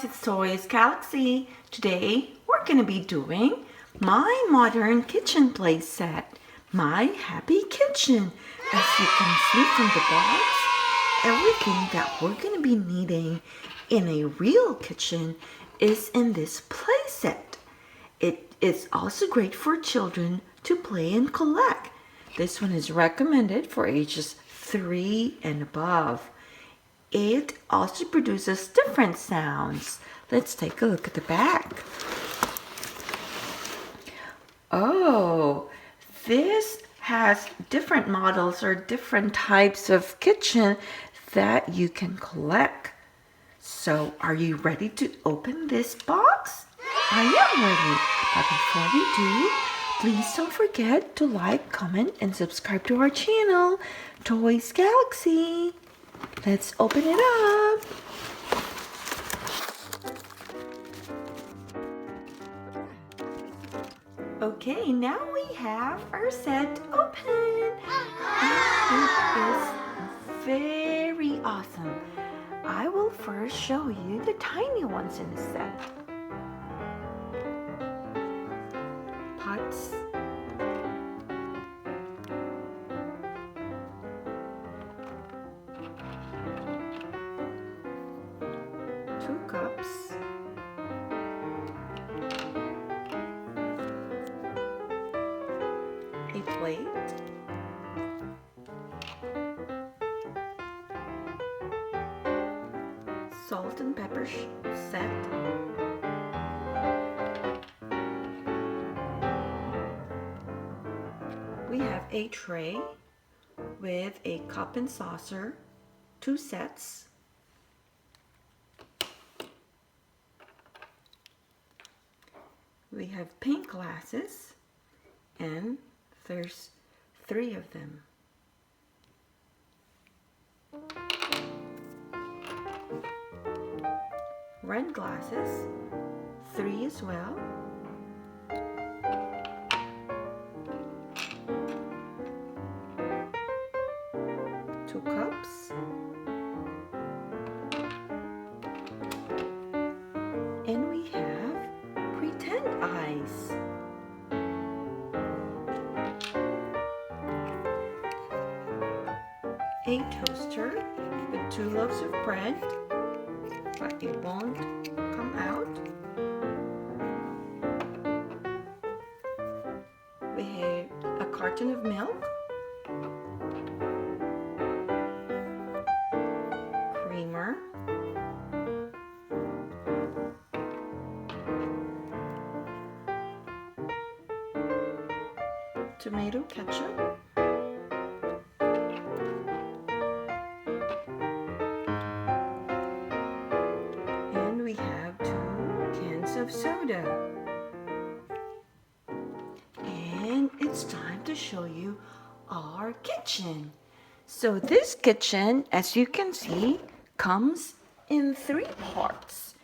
guys, it's Toys Galaxy. Today we're going to be doing my modern kitchen play set, My Happy Kitchen. As you can see from the box, everything that we're going to be needing in a real kitchen is in this play set. It is also great for children to play and collect. This one is recommended for ages 3 and above. It also produces different sounds. Let's take a look at the back. Oh, this has different models or different types of kitchen that you can collect. So, are you ready to open this box? I am ready. But before we do, please don't forget to like, comment, and subscribe to our channel, Toys Galaxy. Let's open it up. Okay, now we have our set open. And it is very awesome. I will first show you the tiny ones in the set. Pots. Two cups. A plate. Salt and pepper set. We have a tray with a cup and saucer, 2 sets. We have pink glasses, and there's 3 of them. Red glasses, 3 as well. Two cups. And we have pretend eyes. A toaster with 2 loaves of bread, but it won't come out. We have a carton of milk, creamer, tomato ketchup, and we have 2 cans of soda. And it's time to show you our kitchen. So this kitchen, as you can see, comes in 3 parts.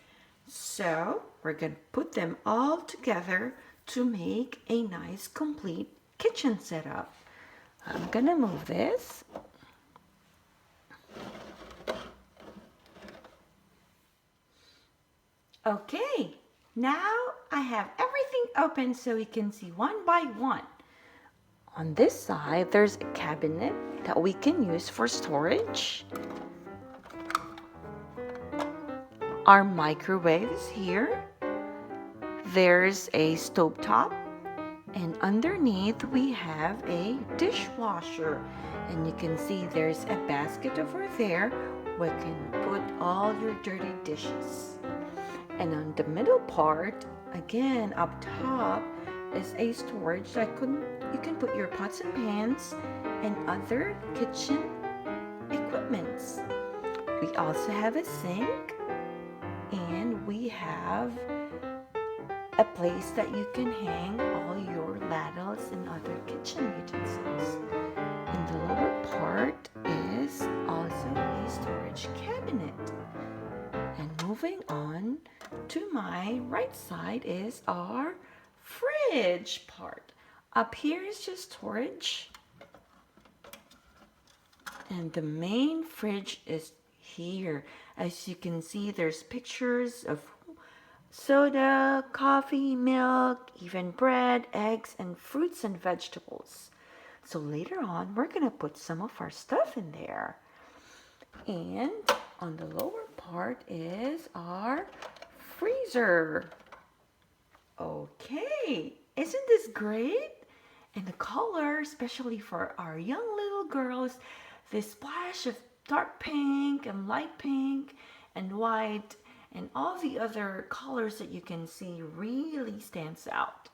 So we're going to put them all together to make a nice complete kitchen setup. I'm going to move this. Okay, now I have everything open so we can see one by one. On this side, there's a cabinet that we can use for storage. Our microwave is here. There's a stovetop, and underneath we have a dishwasher. And you can see there's a basket over there where you can put all your dirty dishes. And on the middle part, again up top, is a storage that you can put your pots and pans and other kitchen equipments. We also have a sink, and we have a place that you can hang all your ladles and other kitchen utensils. And the lower part is also a storage cabinet. And moving on to my right side is our fridge part. Up here is just storage, and the main fridge is here. As you can see, there's pictures of soda, coffee, milk, even bread, eggs, and fruits and vegetables. So later on, we're going to put some of our stuff in there. And on the lower part is our freezer. Okay, isn't this great? And the color, especially for our young little girls, this splash of dark pink and light pink and white and all the other colors that you can see really stands out.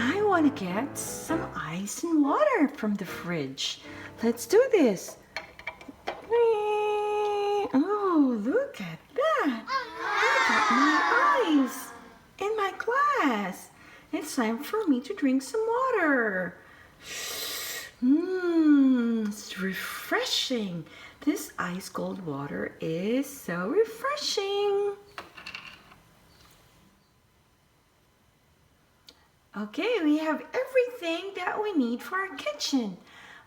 I want to get some ice and water from the fridge. Let's do this. Oh, look at that. I got my ice in my glass. It's time for me to drink some water. It's refreshing. This ice cold water is so refreshing. Okay, we have everything that we need for our kitchen.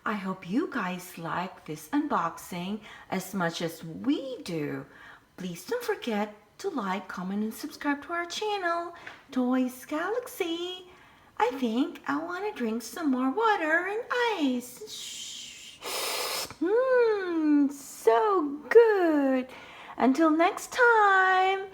I hope you guys like this unboxing as much as we do. Please don't forget to like, comment, and subscribe to our channel, Toys Galaxy. I think I want to drink some more water and ice. So good. Until next time.